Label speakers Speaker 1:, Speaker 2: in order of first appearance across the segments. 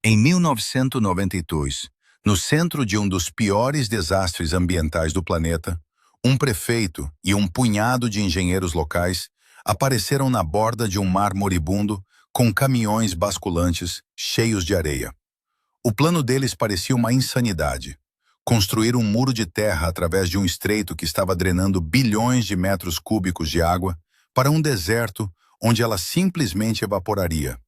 Speaker 1: Em 1992, no centro de um dos piores desastres ambientais do planeta, um prefeito e um punhado de engenheiros locais apareceram na borda de um mar moribundo com caminhões basculantes cheios de areia. O plano deles parecia uma insanidade. Construir um muro de terra através de um estreito que estava drenando bilhões de metros cúbicos de água para um deserto onde ela simplesmente evaporaria.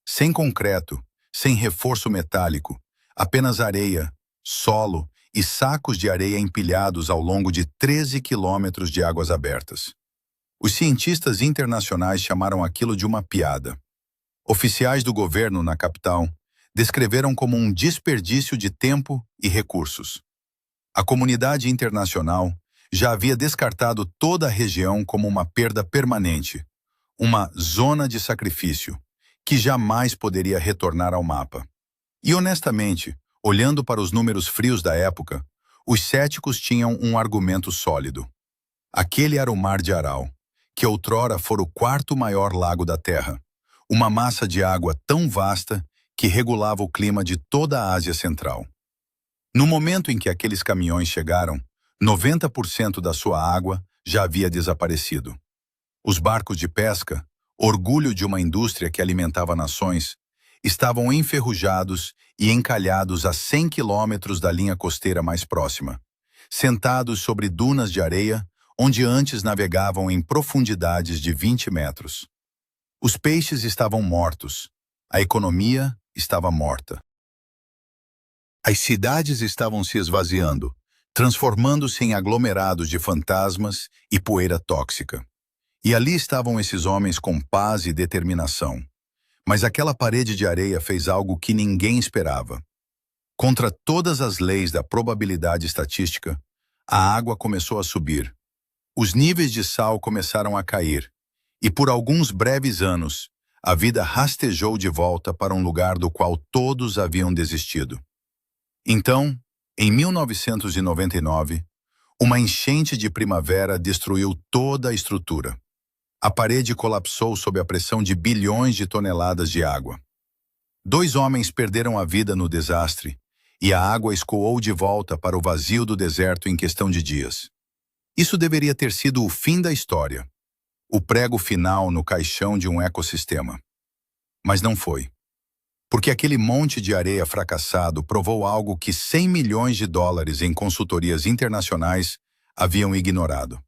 Speaker 1: Sem concreto, sem reforço metálico, apenas areia, solo e sacos de areia empilhados ao longo de 13 quilômetros de águas abertas. Os cientistas internacionais chamaram aquilo de uma piada. Oficiais do governo na capital descreveram como um desperdício de tempo e recursos. A comunidade internacional já havia descartado toda a região como uma perda permanente, uma zona de sacrifício, que jamais poderia retornar ao mapa. E honestamente, olhando para os números frios da época, os céticos tinham um argumento sólido. Aquele era o Mar de Aral, que outrora fora o quarto maior lago da Terra, uma massa de água tão vasta que regulava o clima de toda a Ásia Central. No momento em que aqueles caminhões chegaram, 90% da sua água já havia desaparecido. Os barcos de pesca, orgulho de uma indústria que alimentava nações, estavam enferrujados e encalhados a 100 quilômetros da linha costeira mais próxima, sentados sobre dunas de areia, onde antes navegavam em profundidades de 20 metros. Os peixes estavam mortos, a economia estava morta. As cidades estavam se esvaziando, transformando-se em aglomerados de fantasmas e poeira tóxica. E ali estavam esses homens com paz e determinação. Mas aquela parede de areia fez algo que ninguém esperava. Contra todas as leis da probabilidade estatística, a água começou a subir. Os níveis de sal começaram a cair. E por alguns breves anos, a vida rastejou de volta para um lugar do qual todos haviam desistido. Então, em 1999, uma enchente de primavera destruiu toda a estrutura. A parede colapsou sob a pressão de bilhões de toneladas de água. 2 homens perderam a vida no desastre, e a água escoou de volta para o vazio do deserto em questão de dias. Isso deveria ter sido o fim da história, o prego final no caixão de um ecossistema. Mas não foi. Porque aquele monte de areia fracassado provou algo que 100 milhões de dólares em consultorias internacionais haviam ignorado.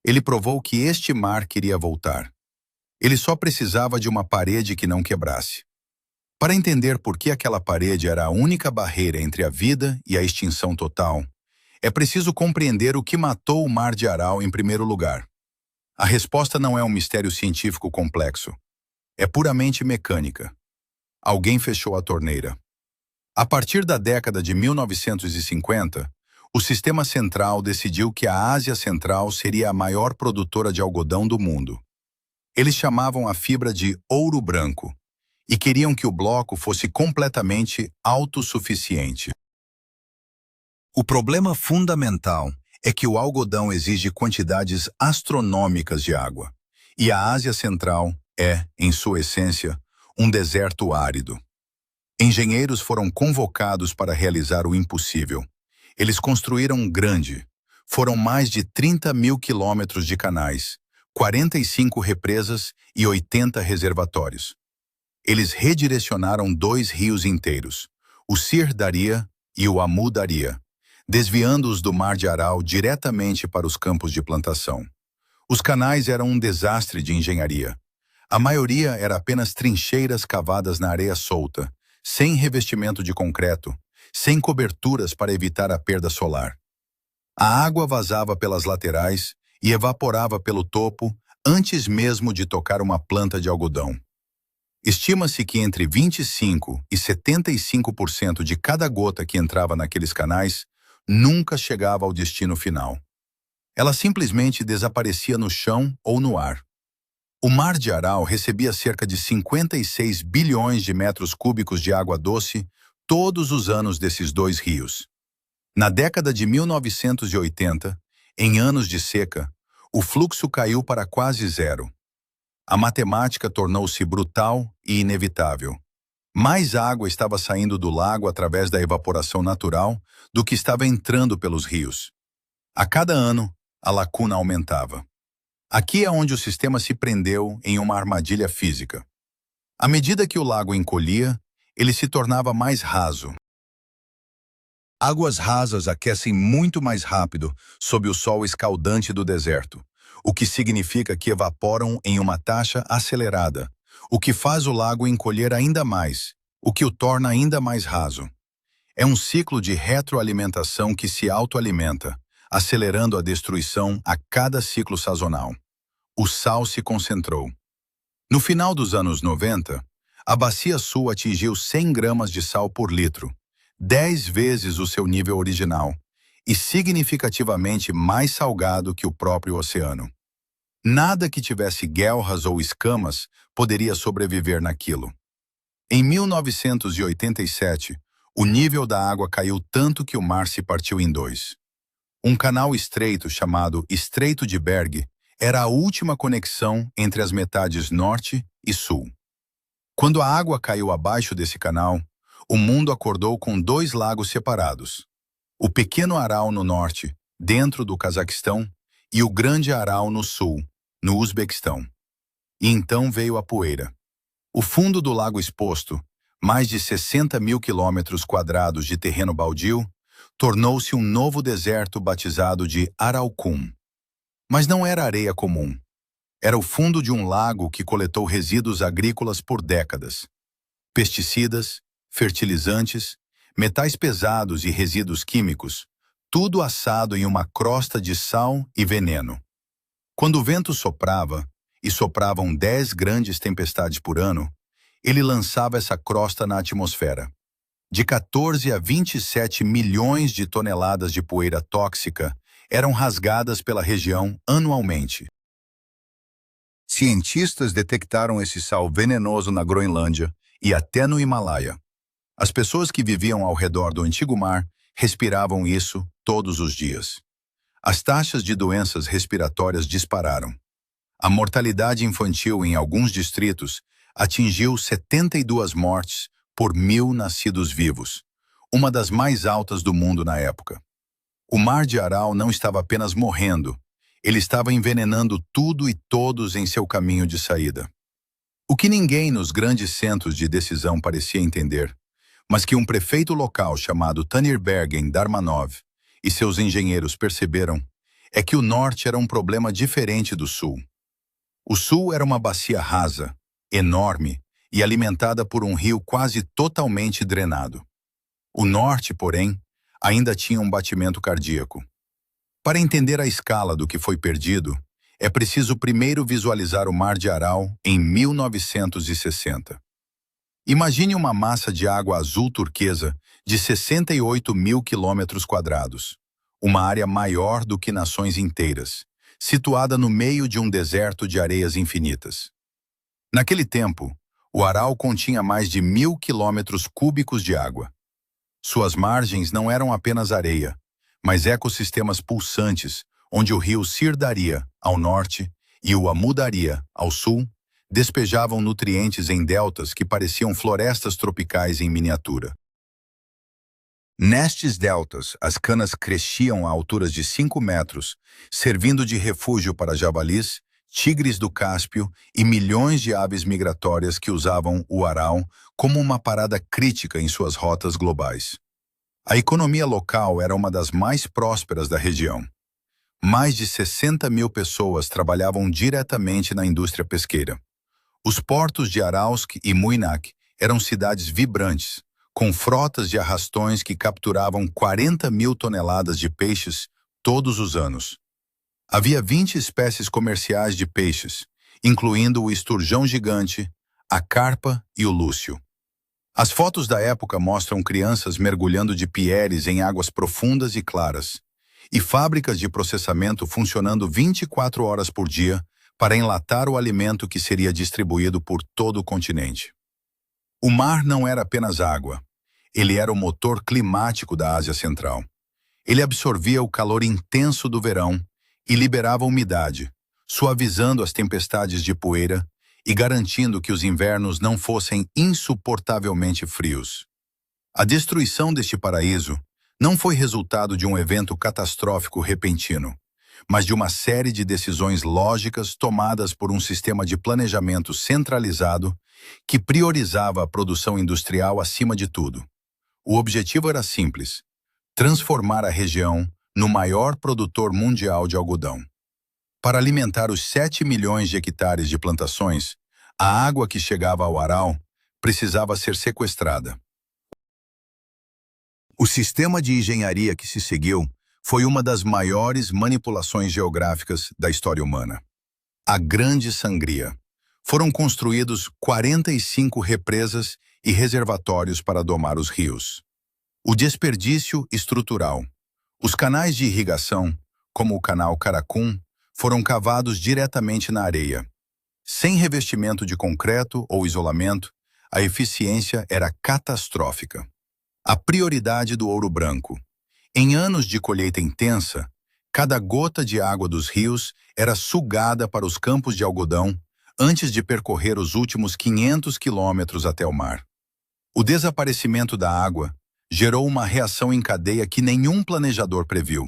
Speaker 1: Ele provou que este mar queria voltar. Ele só precisava de uma parede que não quebrasse. Para entender por que aquela parede era a única barreira entre a vida e a extinção total, é preciso compreender o que matou o Mar de Aral em primeiro lugar. A resposta não é um mistério científico complexo. É puramente mecânica. Alguém fechou a torneira. A partir da década de 1950, o Sistema Central decidiu que a Ásia Central seria a maior produtora de algodão do mundo. Eles chamavam a fibra de ouro branco e queriam que o bloco fosse completamente autossuficiente. O problema fundamental é que o algodão exige quantidades astronômicas de água, e a Ásia Central é, em sua essência, um deserto árido. Engenheiros foram convocados para realizar o impossível. Eles construíram grande. Foram mais de 30 mil quilômetros de canais, 45 represas e 80 reservatórios. Eles redirecionaram 2 rios inteiros, o Sir Daria e o Amu Daria, desviando-os do Mar de Aral diretamente para os campos de plantação. Os canais eram um desastre de engenharia. A maioria era apenas trincheiras cavadas na areia solta, sem revestimento de concreto, sem coberturas para evitar a perda solar. A água vazava pelas laterais e evaporava pelo topo antes mesmo de tocar uma planta de algodão. Estima-se que entre 25% e 75% de cada gota que entrava naqueles canais nunca chegava ao destino final. Ela simplesmente desaparecia no chão ou no ar. O Mar de Aral recebia cerca de 56 bilhões de metros cúbicos de água doce todos os anos desses 2 rios. Na década de 1980, em anos de seca, o fluxo caiu para quase zero. A matemática tornou-se brutal e inevitável. Mais água estava saindo do lago através da evaporação natural do que estava entrando pelos rios. A cada ano, a lacuna aumentava. Aqui é onde o sistema se prendeu em uma armadilha física. À medida que o lago encolhia, ele se tornava mais raso. Águas rasas aquecem muito mais rápido sob o sol escaldante do deserto, o que significa que evaporam em uma taxa acelerada, o que faz o lago encolher ainda mais, o que o torna ainda mais raso. É um ciclo de retroalimentação que se autoalimenta, acelerando a destruição a cada ciclo sazonal. O sal se concentrou. No final dos anos 90, a Bacia Sul atingiu 100 gramas de sal por litro, 10 vezes o seu nível original, e significativamente mais salgado que o próprio oceano. Nada que tivesse guelras ou escamas poderia sobreviver naquilo. Em 1987, o nível da água caiu tanto que o mar se partiu em dois. Um canal estreito chamado Estreito de Berg era a última conexão entre as metades norte e sul. Quando a água caiu abaixo desse canal, o mundo acordou com dois lagos separados. O Pequeno Aral no norte, dentro do Cazaquistão, e o Grande Aral no sul, no Uzbequistão. E então veio a poeira. O fundo do lago exposto, mais de 60 mil quilômetros quadrados de terreno baldio, tornou-se um novo deserto batizado de Araucum. Mas não era areia comum. Era o fundo de um lago que coletou resíduos agrícolas por décadas. Pesticidas, fertilizantes, metais pesados e resíduos químicos, tudo assado em uma crosta de sal e veneno. Quando o vento soprava, e sopravam 10 grandes tempestades por ano, ele lançava essa crosta na atmosfera. De 14 a 27 milhões de toneladas de poeira tóxica eram rasgadas pela região anualmente. Cientistas detectaram esse sal venenoso na Groenlândia e até no Himalaia. As pessoas que viviam ao redor do antigo mar respiravam isso todos os dias. As taxas de doenças respiratórias dispararam. A mortalidade infantil em alguns distritos atingiu 72 mortes por 1.000 nascidos vivos, uma das mais altas do mundo na época. O Mar de Aral não estava apenas morrendo, ele estava envenenando tudo e todos em seu caminho de saída. O que ninguém nos grandes centros de decisão parecia entender, mas que um prefeito local chamado Tanirbergen Darmanov e seus engenheiros perceberam, é que o norte era um problema diferente do sul. O sul era uma bacia rasa, enorme e alimentada por um rio quase totalmente drenado. O norte, porém, ainda tinha um batimento cardíaco. Para entender a escala do que foi perdido, é preciso primeiro visualizar o Mar de Aral em 1960. Imagine uma massa de água azul turquesa de 68 mil quilômetros quadrados, uma área maior do que nações inteiras, situada no meio de um deserto de areias infinitas. Naquele tempo, o Aral continha mais de 1.000 quilômetros cúbicos de água. Suas margens não eram apenas areia, mas ecossistemas pulsantes, onde o rio Sirdaria, ao norte, e o Amudaria, ao sul, despejavam nutrientes em deltas que pareciam florestas tropicais em miniatura. Nestes deltas, as canas cresciam a alturas de 5 metros, servindo de refúgio para javalis, tigres do Cáspio e milhões de aves migratórias que usavam o Aral como uma parada crítica em suas rotas globais. A economia local era uma das mais prósperas da região. Mais de 60 mil pessoas trabalhavam diretamente na indústria pesqueira. Os portos de Aralsk e Muinak eram cidades vibrantes, com frotas de arrastões que capturavam 40 mil toneladas de peixes todos os anos. Havia 20 espécies comerciais de peixes, incluindo o esturjão gigante, a carpa e o lúcio. As fotos da época mostram crianças mergulhando de pieres em águas profundas e claras, e fábricas de processamento funcionando 24 horas por dia para enlatar o alimento que seria distribuído por todo o continente. O mar não era apenas água, ele era o motor climático da Ásia Central. Ele absorvia o calor intenso do verão e liberava umidade, suavizando as tempestades de poeira e garantindo que os invernos não fossem insuportavelmente frios. A destruição deste paraíso não foi resultado de um evento catastrófico repentino, mas de uma série de decisões lógicas tomadas por um sistema de planejamento centralizado que priorizava a produção industrial acima de tudo. O objetivo era simples: transformar a região no maior produtor mundial de algodão. Para alimentar os 7 milhões de hectares de plantações, a água que chegava ao Aral precisava ser sequestrada. O sistema de engenharia que se seguiu foi uma das maiores manipulações geográficas da história humana. A Grande Sangria. Foram construídos 45 represas e reservatórios para domar os rios. O desperdício estrutural. Os canais de irrigação, como o canal Caracum, foram cavados diretamente na areia. Sem revestimento de concreto ou isolamento, a eficiência era catastrófica. A prioridade do ouro branco. Em anos de colheita intensa, cada gota de água dos rios era sugada para os campos de algodão antes de percorrer os últimos 500 quilômetros até o mar. O desaparecimento da água gerou uma reação em cadeia que nenhum planejador previu.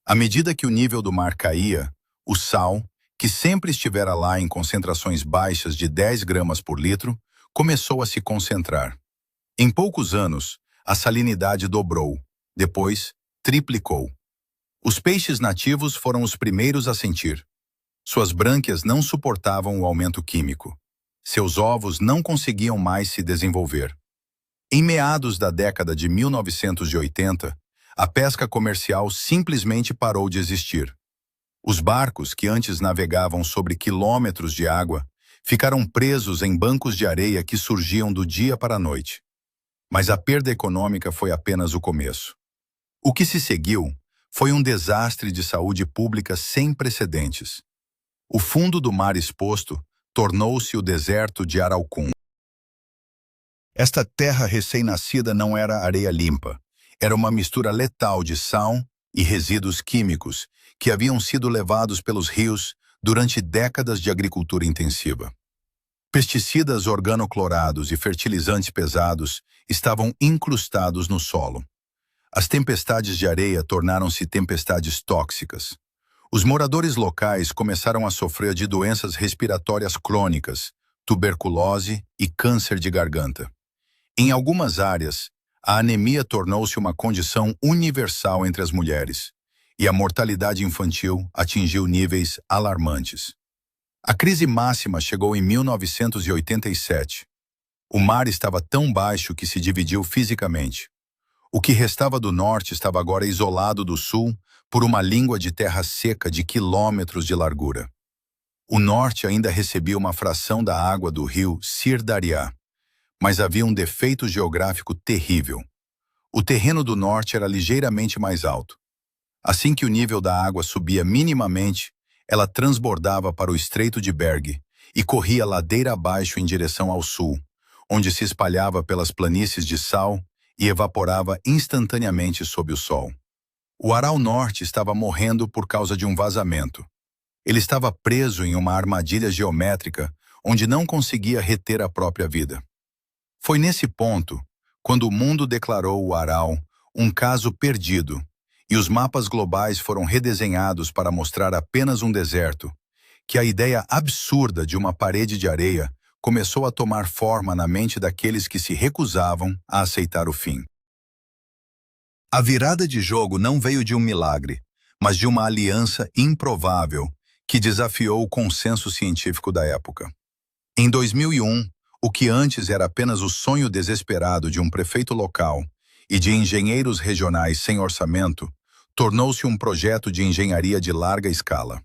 Speaker 1: À medida que o nível do mar caía, o sal, que sempre estivera lá em concentrações baixas de 10 gramas por litro, começou a se concentrar. Em poucos anos, a salinidade dobrou, depois triplicou. Os peixes nativos foram os primeiros a sentir. Suas brânquias não suportavam o aumento químico. Seus ovos não conseguiam mais se desenvolver. Em meados da década de 1980, a pesca comercial simplesmente parou de existir. Os barcos, que antes navegavam sobre quilômetros de água, ficaram presos em bancos de areia que surgiam do dia para a noite. Mas a perda econômica foi apenas o começo. O que se seguiu foi um desastre de saúde pública sem precedentes. O fundo do mar exposto tornou-se o deserto de Araucum. Esta terra recém-nascida não era areia limpa. Era uma mistura letal de sal e resíduos químicos que haviam sido levados pelos rios durante décadas de agricultura intensiva. Pesticidas organoclorados e fertilizantes pesados estavam incrustados no solo. As tempestades de areia tornaram-se tempestades tóxicas. Os moradores locais começaram a sofrer de doenças respiratórias crônicas, tuberculose e câncer de garganta. Em algumas áreas, a anemia tornou-se uma condição universal entre as mulheres, e a mortalidade infantil atingiu níveis alarmantes. A crise máxima chegou em 1987. O mar estava tão baixo que se dividiu fisicamente. O que restava do norte estava agora isolado do sul por uma língua de terra seca de quilômetros de largura. O norte ainda recebia uma fração da água do rio Sir Daria, mas havia um defeito geográfico terrível. O terreno do norte era ligeiramente mais alto. Assim que o nível da água subia minimamente, ela transbordava para o Estreito de Berg e corria ladeira abaixo em direção ao sul, onde se espalhava pelas planícies de sal e evaporava instantaneamente sob o sol. O Aral Norte estava morrendo por causa de um vazamento. Ele estava preso em uma armadilha geométrica onde não conseguia reter a própria vida. Foi nesse ponto, quando o mundo declarou o Aral um caso perdido e os mapas globais foram redesenhados para mostrar apenas um deserto, que a ideia absurda de uma parede de areia começou a tomar forma na mente daqueles que se recusavam a aceitar o fim. A virada de jogo não veio de um milagre, mas de uma aliança improvável que desafiou o consenso científico da época. Em 2001, o que antes era apenas o sonho desesperado de um prefeito local e de engenheiros regionais sem orçamento, tornou-se um projeto de engenharia de larga escala.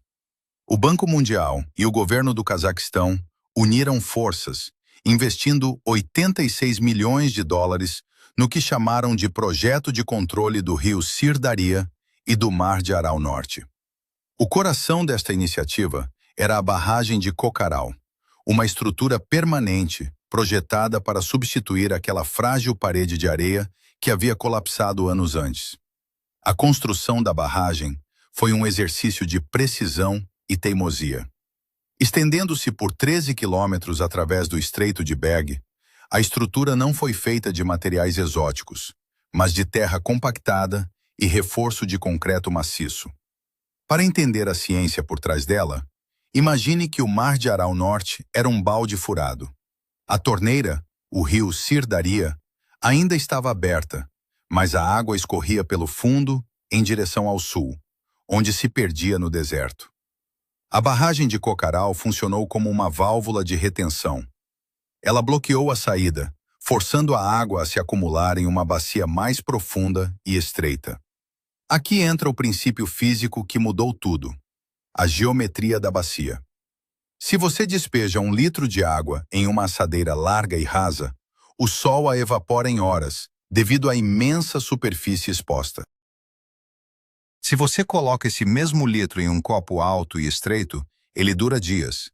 Speaker 1: O Banco Mundial e o governo do Cazaquistão uniram forças, investindo 86 milhões de dólares no que chamaram de Projeto de Controle do Rio Sir Daria e do Mar de Aral Norte. O coração desta iniciativa era a barragem de Cocaral, uma estrutura permanente projetada para substituir aquela frágil parede de areia que havia colapsado anos antes. A construção da barragem foi um exercício de precisão e teimosia. Estendendo-se por 13 quilômetros através do Estreito de Bering, a estrutura não foi feita de materiais exóticos, mas de terra compactada e reforço de concreto maciço. Para entender a ciência por trás dela, imagine que o Mar de Aral Norte era um balde furado. A torneira, o rio Sir Daria, ainda estava aberta, mas a água escorria pelo fundo em direção ao sul, onde se perdia no deserto. A barragem de Cocaral funcionou como uma válvula de retenção. Ela bloqueou a saída, forçando a água a se acumular em uma bacia mais profunda e estreita. Aqui entra o princípio físico que mudou tudo: a geometria da bacia. Se você despeja 1 litro de água em uma assadeira larga e rasa, o sol a evapora em horas, devido à imensa superfície exposta. Se você coloca esse mesmo litro em um copo alto e estreito, ele dura dias.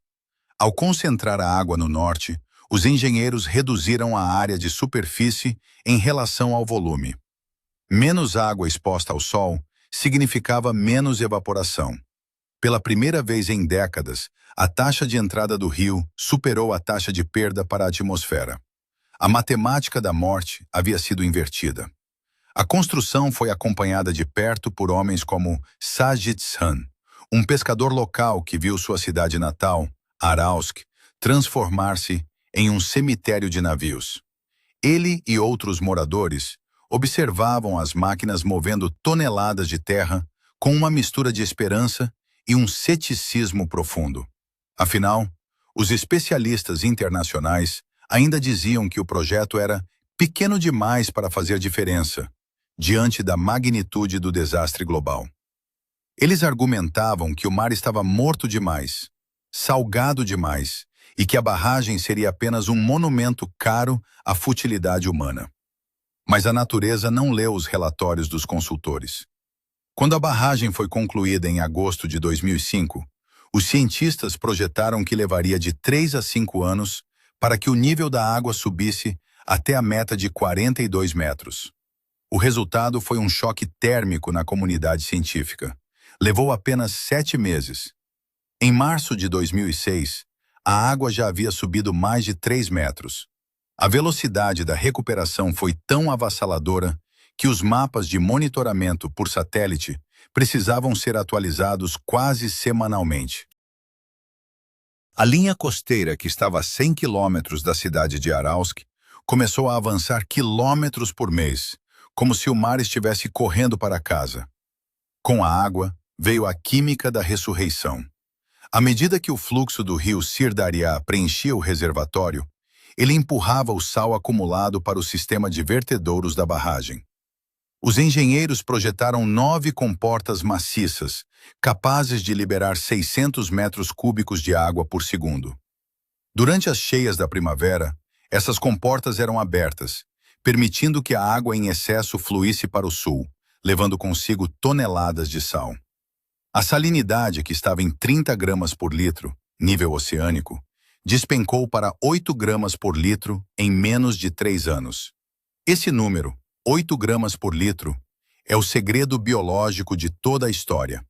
Speaker 1: Ao concentrar a água no norte, os engenheiros reduziram a área de superfície em relação ao volume. Menos água exposta ao sol significava menos evaporação. Pela primeira vez em décadas, a taxa de entrada do rio superou a taxa de perda para a atmosfera. A matemática da morte havia sido invertida. A construção foi acompanhada de perto por homens como Sajid Khan, um pescador local que viu sua cidade natal, Aralsk, transformar-se em um cemitério de navios. Ele e outros moradores observavam as máquinas movendo toneladas de terra com uma mistura de esperança e um ceticismo profundo. Afinal, os especialistas internacionais ainda diziam que o projeto era pequeno demais para fazer diferença diante da magnitude do desastre global. Eles argumentavam que o mar estava morto demais, salgado demais, e que a barragem seria apenas um monumento caro à futilidade humana. Mas a natureza não leu os relatórios dos consultores. Quando a barragem foi concluída em agosto de 2005, os cientistas projetaram que levaria de 3 a 5 anos para que o nível da água subisse até a meta de 42 metros. O resultado foi um choque térmico na comunidade científica. Levou apenas 7 meses. Em março de 2006, a água já havia subido mais de 3 metros. A velocidade da recuperação foi tão avassaladora que os mapas de monitoramento por satélite precisavam ser atualizados quase semanalmente. A linha costeira, que estava a 100 quilômetros da cidade de Aralsk, começou a avançar quilômetros por mês, como se o mar estivesse correndo para casa. Com a água, veio a química da ressurreição. À medida que o fluxo do rio Sir Daria preenchia o reservatório, ele empurrava o sal acumulado para o sistema de vertedouros da barragem. Os engenheiros projetaram 9 comportas maciças, capazes de liberar 600 metros cúbicos de água por segundo. Durante as cheias da primavera, essas comportas eram abertas, permitindo que a água em excesso fluísse para o sul, levando consigo toneladas de sal. A salinidade, que estava em 30 gramas por litro, nível oceânico, despencou para 8 gramas por litro em menos de 3 anos. Esse número, 8 gramas por litro, é o segredo biológico de toda a história.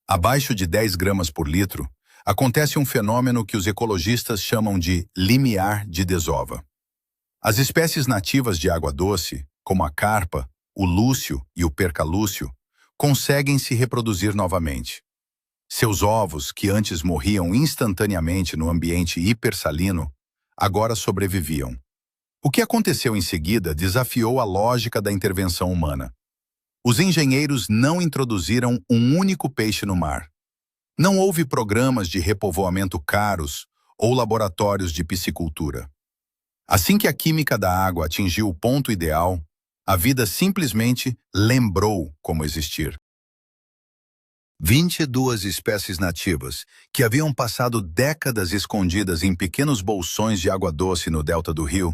Speaker 1: Abaixo de 10 gramas por litro, acontece um fenômeno que os ecologistas chamam de limiar de desova. As espécies nativas de água doce, como a carpa, o lúcio e o percalúcio, conseguem se reproduzir novamente. Seus ovos, que antes morriam instantaneamente no ambiente hipersalino, agora sobreviviam. O que aconteceu em seguida desafiou a lógica da intervenção humana. Os engenheiros não introduziram um único peixe no mar. Não houve programas de repovoamento caros ou laboratórios de piscicultura. Assim que a química da água atingiu o ponto ideal, a vida simplesmente lembrou como existir. 22 espécies nativas, que haviam passado décadas escondidas em pequenos bolsões de água doce no delta do rio,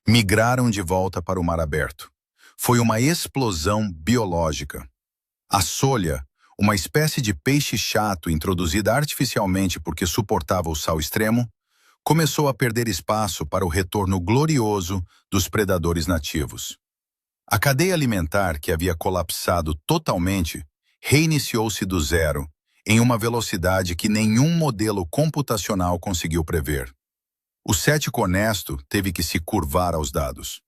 Speaker 1: migraram de volta para o mar aberto. Foi uma explosão biológica. A solha, uma espécie de peixe chato introduzida artificialmente porque suportava o sal extremo, começou a perder espaço para o retorno glorioso dos predadores nativos. A cadeia alimentar, que havia colapsado totalmente, reiniciou-se do zero, em uma velocidade que nenhum modelo computacional conseguiu prever. O cético honesto teve que se curvar aos dados.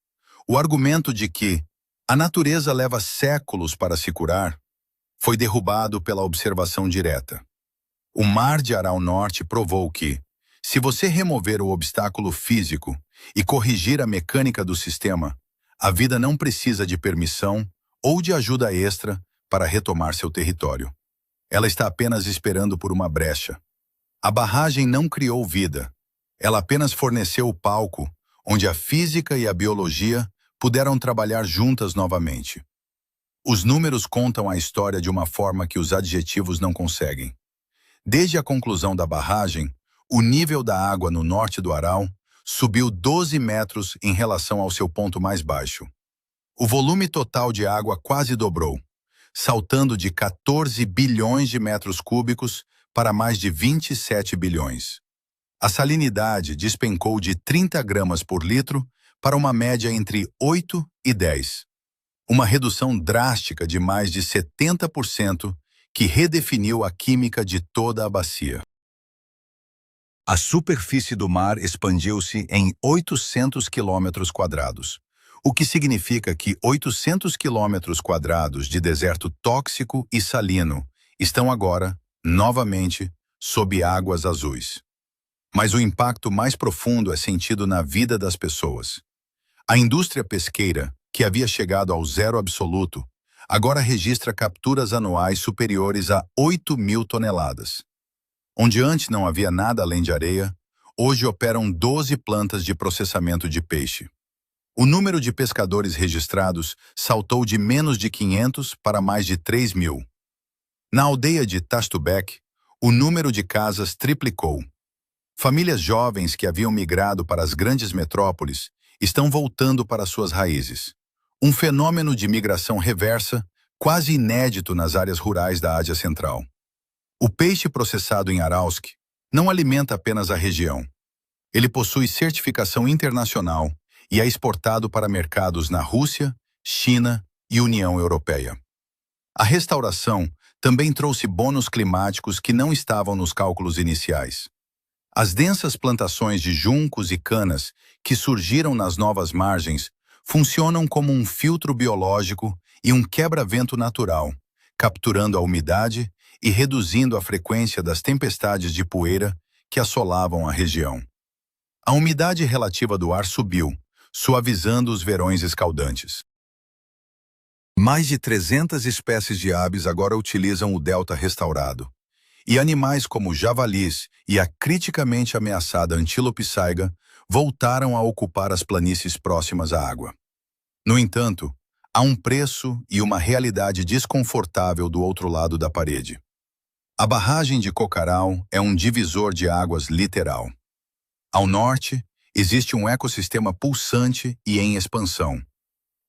Speaker 1: O argumento de que a natureza leva séculos para se curar foi derrubado pela observação direta. O Mar de Aral Norte provou que, se você remover o obstáculo físico e corrigir a mecânica do sistema, a vida não precisa de permissão ou de ajuda extra para retomar seu território. Ela está apenas esperando por uma brecha. A barragem não criou vida. Ela apenas forneceu o palco onde a física e a biologia puderam trabalhar juntas novamente. Os números contam a história de uma forma que os adjetivos não conseguem. Desde a conclusão da barragem, o nível da água no norte do Aral subiu 12 metros em relação ao seu ponto mais baixo. O volume total de água quase dobrou, saltando de 14 bilhões de metros cúbicos para mais de 27 bilhões. A salinidade despencou de 30 gramas por litro para uma média entre 8 e 10. Uma redução drástica de mais de 70% que redefiniu a química de toda a bacia. A superfície do mar expandiu-se em 800 quilômetros quadrados, o que significa que 800 quilômetros quadrados de deserto tóxico e salino estão agora, novamente, sob águas azuis. Mas o impacto mais profundo é sentido na vida das pessoas. A indústria pesqueira, que havia chegado ao zero absoluto, agora registra capturas anuais superiores a 8.000 toneladas. Onde antes não havia nada além de areia, hoje operam 12 plantas de processamento de peixe. O número de pescadores registrados saltou de menos de 500 para mais de 3.000. Na aldeia de Tastubek, o número de casas triplicou. Famílias jovens que haviam migrado para as grandes metrópoles estão voltando para suas raízes. Um fenômeno de migração reversa, quase inédito nas áreas rurais da Ásia Central. O peixe processado em Aralsk não alimenta apenas a região. Ele possui certificação internacional e é exportado para mercados na Rússia, China e União Europeia. A restauração também trouxe bônus climáticos que não estavam nos cálculos iniciais. As densas plantações de juncos e canas que surgiram nas novas margens funcionam como um filtro biológico e um quebra-vento natural, capturando a umidade e reduzindo a frequência das tempestades de poeira que assolavam a região. A umidade relativa do ar subiu, suavizando os verões escaldantes. Mais de 300 espécies de aves agora utilizam o delta restaurado, e animais como javalis e a criticamente ameaçada antílope saiga voltaram a ocupar as planícies próximas à água. No entanto, há um preço e uma realidade desconfortável do outro lado da parede. A barragem de Cocaral é um divisor de águas literal. Ao norte, existe um ecossistema pulsante e em expansão.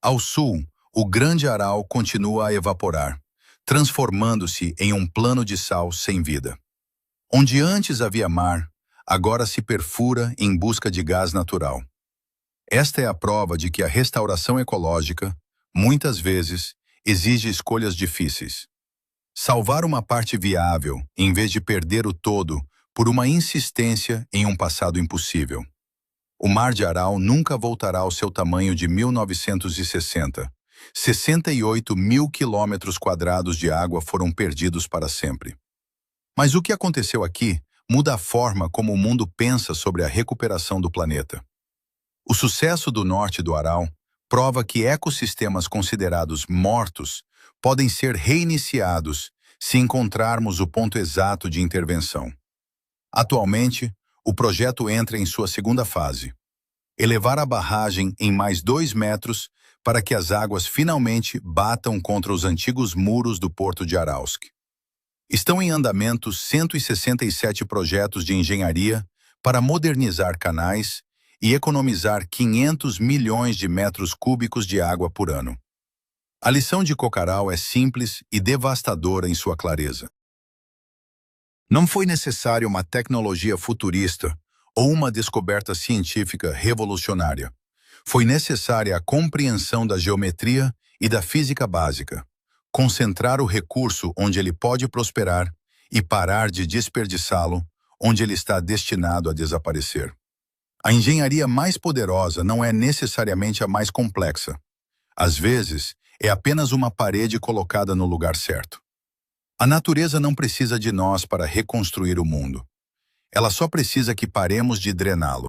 Speaker 1: Ao sul, o Grande Aral continua a evaporar, transformando-se em um plano de sal sem vida. Onde antes havia mar, agora se perfura em busca de gás natural. Esta é a prova de que a restauração ecológica, muitas vezes, exige escolhas difíceis. Salvar uma parte viável, em vez de perder o todo, por uma insistência em um passado impossível. O Mar de Aral nunca voltará ao seu tamanho de 1960. 68 mil quilômetros quadrados de água foram perdidos para sempre. Mas o que aconteceu aqui muda a forma como o mundo pensa sobre a recuperação do planeta. O sucesso do norte do Aral prova que ecossistemas considerados mortos podem ser reiniciados se encontrarmos o ponto exato de intervenção. Atualmente, o projeto entra em sua segunda fase: elevar a barragem em mais 2 metros para que as águas finalmente batam contra os antigos muros do porto de Aralsk. Estão em andamento 167 projetos de engenharia para modernizar canais e economizar 500 milhões de metros cúbicos de água por ano. A lição de Cocaral é simples e devastadora em sua clareza. Não foi necessária uma tecnologia futurista ou uma descoberta científica revolucionária. Foi necessária a compreensão da geometria e da física básica, concentrar o recurso onde ele pode prosperar e parar de desperdiçá-lo onde ele está destinado a desaparecer. A engenharia mais poderosa não é necessariamente a mais complexa. Às vezes, é apenas uma parede colocada no lugar certo. A natureza não precisa de nós para reconstruir o mundo. Ela só precisa que paremos de drená-lo.